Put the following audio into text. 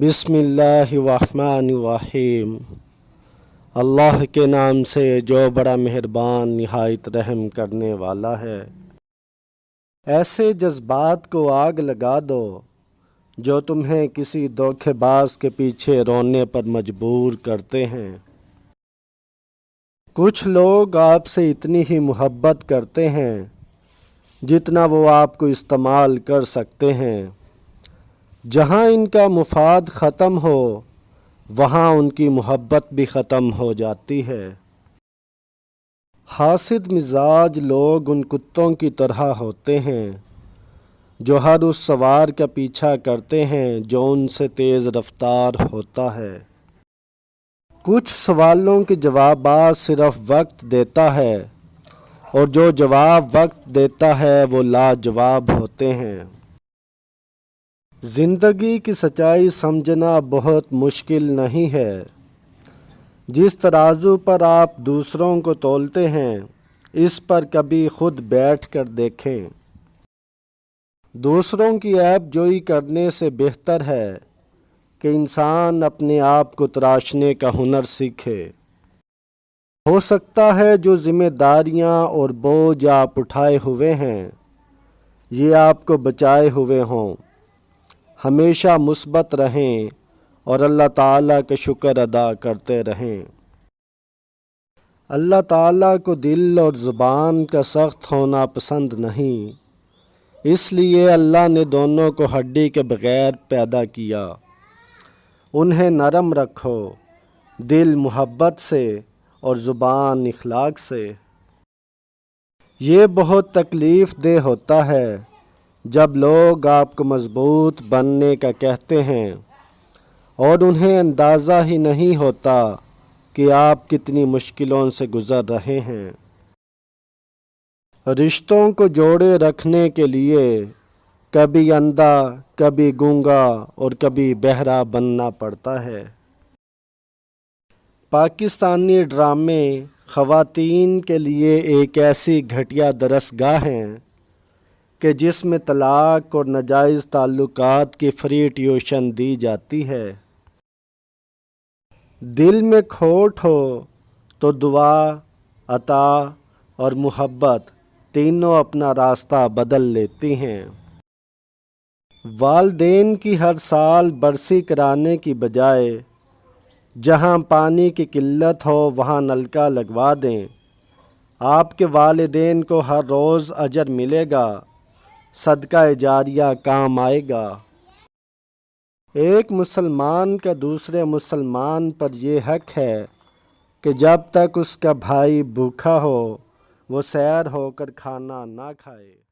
بسم اللہ الرحمن الرحیم۔ اللہ کے نام سے جو بڑا مہربان نہایت رحم کرنے والا ہے۔ ایسے جذبات کو آگ لگا دو جو تمہیں کسی دھوکے باز کے پیچھے رونے پر مجبور کرتے ہیں۔ کچھ لوگ آپ سے اتنی ہی محبت کرتے ہیں جتنا وہ آپ کو استعمال کر سکتے ہیں۔ جہاں ان کا مفاد ختم ہو وہاں ان کی محبت بھی ختم ہو جاتی ہے۔ حاسد مزاج لوگ ان کتوں کی طرح ہوتے ہیں جو ہر اس سوار کا پیچھا کرتے ہیں جو ان سے تیز رفتار ہوتا ہے۔ کچھ سوالوں کے جوابات صرف وقت دیتا ہے اور جو جواب وقت دیتا ہے وہ لاجواب ہوتے ہیں۔ زندگی کی سچائی سمجھنا بہت مشکل نہیں ہے۔ جس ترازو پر آپ دوسروں کو تولتے ہیں اس پر کبھی خود بیٹھ کر دیکھیں۔ دوسروں کی عیب جوئی کرنے سے بہتر ہے کہ انسان اپنے آپ کو تراشنے کا ہنر سیکھے۔ ہو سکتا ہے جو ذمہ داریاں اور بوجھ آپ اٹھائے ہوئے ہیں یہ آپ کو بچائے ہوئے ہوں۔ ہمیشہ مثبت رہیں اور اللہ تعالیٰ کا شکر ادا کرتے رہیں۔ اللہ تعالیٰ کو دل اور زبان کا سخت ہونا پسند نہیں، اس لیے اللہ نے دونوں کو ہڈی کے بغیر پیدا کیا۔ انہیں نرم رکھو، دل محبت سے اور زبان اخلاق سے۔ یہ بہت تکلیف دہ ہوتا ہے جب لوگ آپ کو مضبوط بننے کا کہتے ہیں اور انہیں اندازہ ہی نہیں ہوتا کہ آپ کتنی مشکلوں سے گزر رہے ہیں۔ رشتوں کو جوڑے رکھنے کے لیے کبھی اندھا، کبھی گونگا اور کبھی بہرا بننا پڑتا ہے۔ پاکستانی ڈرامے خواتین کے لیے ایک ایسی گھٹیا درسگاہ ہیں کہ جس میں طلاق اور ناجائز تعلقات کی فری ٹیوشن دی جاتی ہے۔ دل میں کھوٹ ہو تو دعا، عطا اور محبت تینوں اپنا راستہ بدل لیتی ہیں۔ والدین کی ہر سال برسی کرانے کی بجائے جہاں پانی کی قلت ہو وہاں نلکا لگوا دیں۔ آپ کے والدین کو ہر روز اجر ملے گا، صدقہ جاریہ کام آئے گا۔ ایک مسلمان کا دوسرے مسلمان پر یہ حق ہے کہ جب تک اس کا بھائی بھوکا ہو وہ سیر ہو کر کھانا نہ کھائے۔